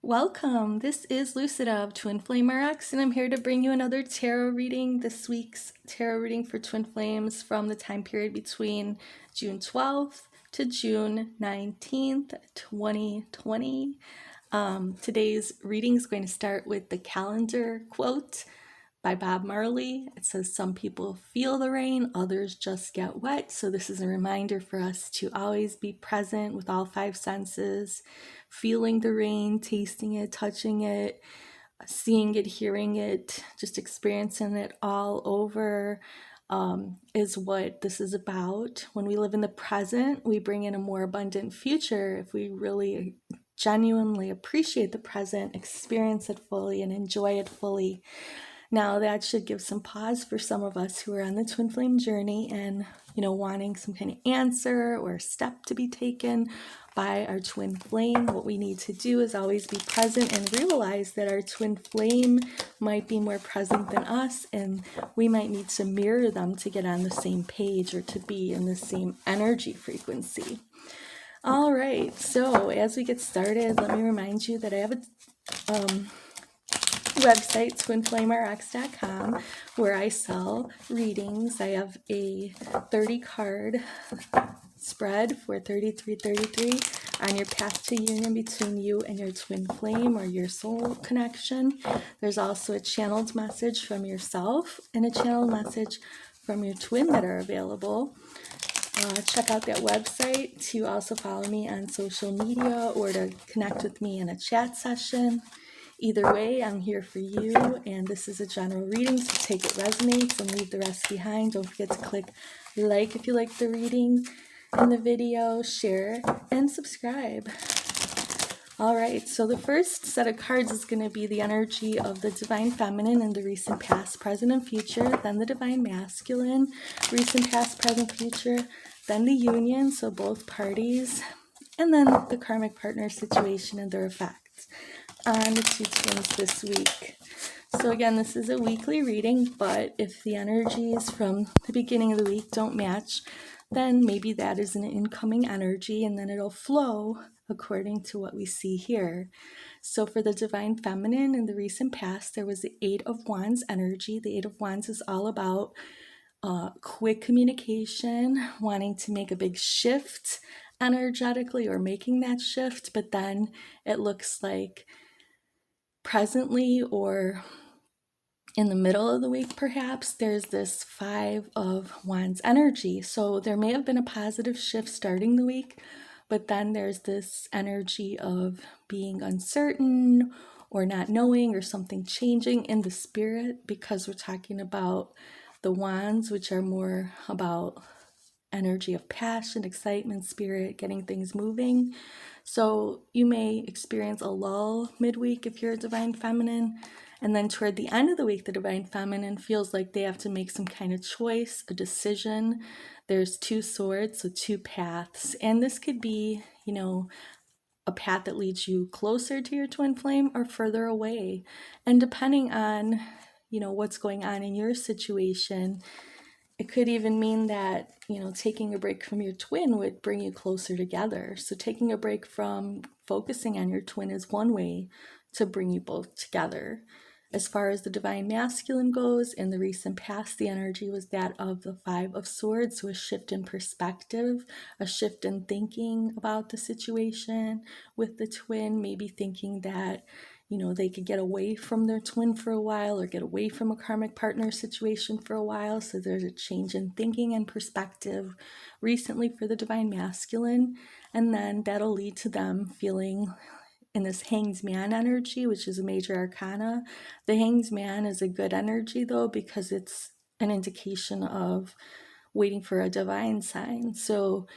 Welcome. This is Lucida of Twinflame RX, and I'm here to bring you another tarot reading. This week's tarot reading for Twin Flames from the time period between June 12th to June 19th, 2020. Today's reading is going to start with the calendar quote by Bob Marley. It says, "Some people feel the rain, others just get wet." So this is a reminder for us to always be present with all five senses, feeling the rain, tasting it, touching it, seeing it, hearing it, just experiencing it all over. Is what this is about. When we live in the present, we bring in a more abundant future if we really genuinely appreciate the present, experience it fully, and enjoy it fully. Now that should give some pause for some of us who are on the twin flame journey and, wanting some kind of answer or step to be taken by our twin flame. What we need to do is always be present and realize that our twin flame might be more present than us, and we might need to mirror them to get on the same page or to be in the same energy frequency. All right, so as we get started, let me remind you that I have a website, twinflamerx.com, where I sell readings. I have a 30 card spread for $33.33 on your path to union between you and your twin flame or your soul connection. There's also a channeled message from yourself and a channeled message from your twin that are available. Check out that website to also follow me on social media or to connect with me in a chat session. Either way, I'm here for you, and this is a general reading, so take it resonates and leave the rest behind. Don't forget to click like if you like the reading and the video, share, and subscribe. All right, so the first set of cards is going to be the energy of the Divine Feminine in the recent past, present, and future, then the Divine Masculine, recent past, present, future, then the union, so both parties, and then the karmic partner situation and their effects on the two twins this week. So again, this is a weekly reading, but if the energies from the beginning of the week don't match, then maybe that is an incoming energy, and then it'll flow according to what we see here. So for the Divine Feminine in the recent past, there was the Eight of Wands energy. The Eight of Wands is all about quick communication, wanting to make a big shift energetically or making that shift, but then it looks like presently or in the middle of the week, perhaps, there's this Five of Wands energy. So there may have been a positive shift starting the week, but then there's this energy of being uncertain or not knowing or something changing in the spirit, because we're talking about the wands, which are more about energy of passion, excitement, spirit, getting things moving. So you may experience a lull midweek if you're a Divine Feminine, and then toward the end of the week, the Divine Feminine feels like they have to make some kind of choice, a decision. There's two swords, so two paths, and this could be, a path that leads you closer to your twin flame or further away. And depending on, what's going on in your situation, it could even mean that, taking a break from your twin would bring you closer together. So taking a break from focusing on your twin is one way to bring you both together. As far as the Divine Masculine goes, in the recent past, the energy was that of the Five of Swords, so a shift in perspective, a shift in thinking about the situation with the twin, maybe thinking that, they could get away from their twin for a while or get away from a karmic partner situation for a while. So there's a change in thinking and perspective recently for the Divine Masculine, and then that'll lead to them feeling in this Hanged Man energy, which is a major arcana. The Hanged Man is a good energy, though, because it's an indication of waiting for a divine sign. So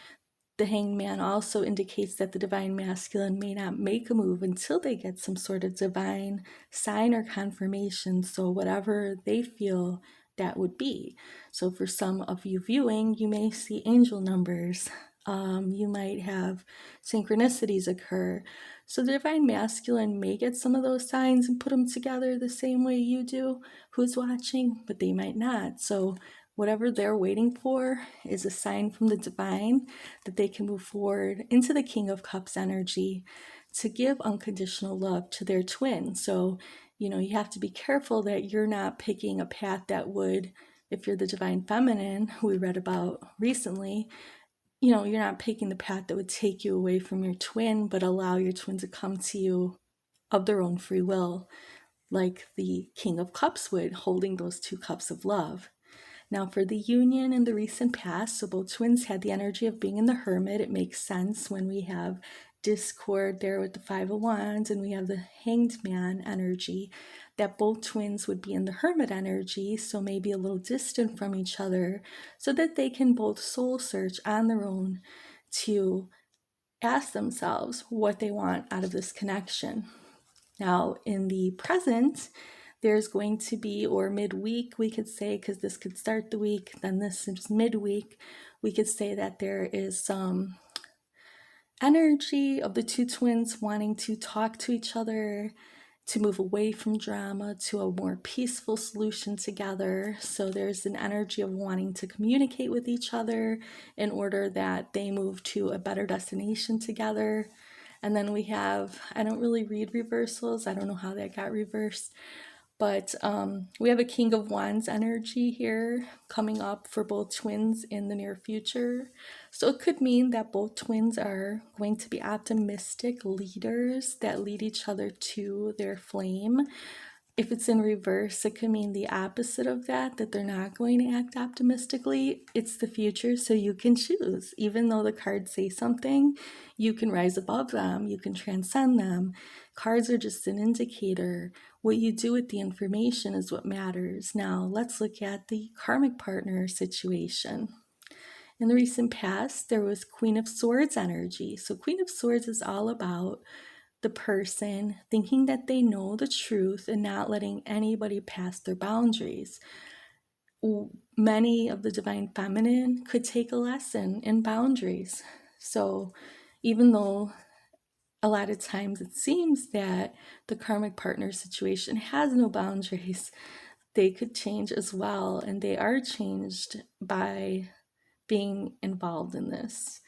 the Hanged Man also indicates that the Divine Masculine may not make a move until they get some sort of divine sign or confirmation. So whatever they feel that would be. So for some of you viewing, you may see angel numbers. You might have synchronicities occur. So the Divine Masculine may get some of those signs and put them together the same way you do, who's watching, but they might not. So whatever they're waiting for is a sign from the divine that they can move forward into the King of Cups energy to give unconditional love to their twin. So, you have to be careful that you're not picking a path that would, if you're the divine feminine, who we read about recently, you're not picking the path that would take you away from your twin, but allow your twin to come to you of their own free will, like the King of Cups would, holding those 2 cups of love. Now, for the union in the recent past, so both twins had the energy of being in the Hermit. It makes sense when we have discord there with the 5 of Wands and we have the Hanged Man energy, that both twins would be in the Hermit energy, so maybe a little distant from each other, so that they can both soul search on their own to ask themselves what they want out of this connection. Now, in the present, there's going to be, or midweek, we could say, because this could start the week, then this is midweek, we could say that there is some energy of the 2 twins wanting to talk to each other, to move away from drama to a more peaceful solution together. So there's an energy of wanting to communicate with each other in order that they move to a better destination together. And then we have, I don't really read reversals. I don't know how that got reversed. But we have a King of Wands energy here coming up for both twins in the near future. So it could mean that both twins are going to be optimistic leaders that lead each other to their flame. If it's in reverse, it could mean the opposite of that they're not going to act optimistically. It's the future, so you can choose. Even though the cards say something, you can rise above them, you can transcend them. Cards are just an indicator. What you do with the information is what matters. Now, let's look at the karmic partner situation. In the recent past, there was Queen of Swords energy. So Queen of Swords is all about the person thinking that they know the truth and not letting anybody pass their boundaries. Many of the divine feminine could take a lesson in boundaries. So even though a lot of times it seems that the karmic partner situation has no boundaries, they could change as well, and they are changed by being involved in this.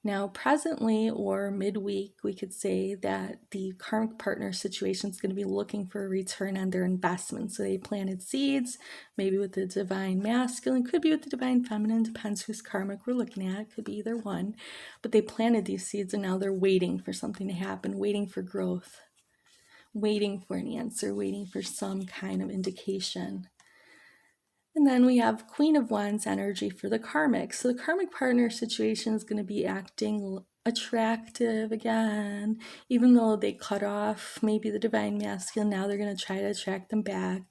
Now, presently or midweek, we could say that the karmic partner situation is going to be looking for a return on their investment. So they planted seeds, maybe with the divine masculine, could be with the divine feminine, depends whose karmic we're looking at, could be either one. But they planted these seeds and now they're waiting for something to happen, waiting for growth, waiting for an answer, waiting for some kind of indication. And then we have Queen of Wands energy for the karmic. So the karmic partner situation is going to be acting attractive again, even though they cut off maybe the divine masculine. Now they're going to try to attract them back.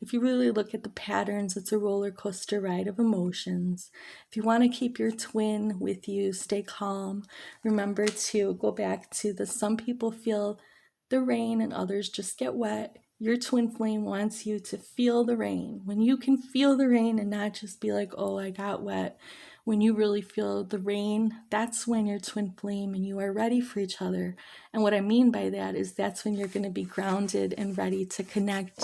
If you really look at the patterns, it's a roller coaster ride of emotions. If you want to keep your twin with you, stay calm. Remember to go back to some people feel the rain and others just get wet. Your twin flame wants you to feel the rain. When you can feel the rain and not just be like, oh, I got wet. When you really feel the rain, that's when you're twin flame and you are ready for each other. And what I mean by that is that's when you're going to be grounded and ready to connect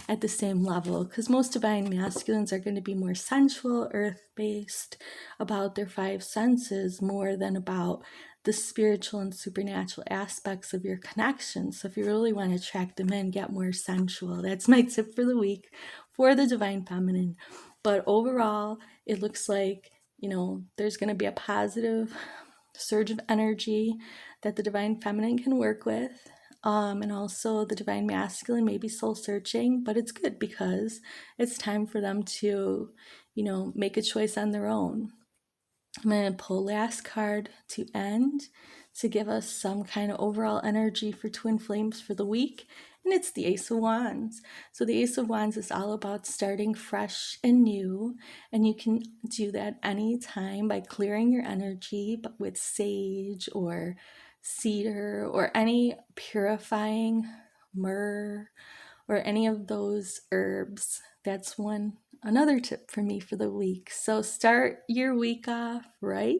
at the same level. Because most divine masculines are going to be more sensual, earth-based, about their 5 senses more than about the spiritual and supernatural aspects of your connection. So if you really want to attract them in, get more sensual. That's my tip for the week for the divine feminine. But overall, it looks like, there's going to be a positive surge of energy that the divine feminine can work with. And also the divine masculine may be soul searching, but it's good because it's time for them to, make a choice on their own. I'm going to pull last card to end to give us some kind of overall energy for twin flames for the week. And it's the Ace of Wands. So the Ace of Wands is all about starting fresh and new. And you can do that anytime by clearing your energy but with sage or cedar or any purifying myrrh or any of those herbs. That's another tip for me for the week. So start your week off right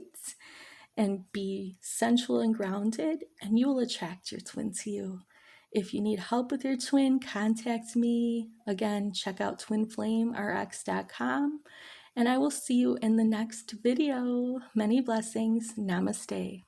and be sensual and grounded, and you will attract your twin to you. If you need help with your twin, contact me. Again, check out twinflamerx.com, and I will see you in the next video. Many blessings. Namaste.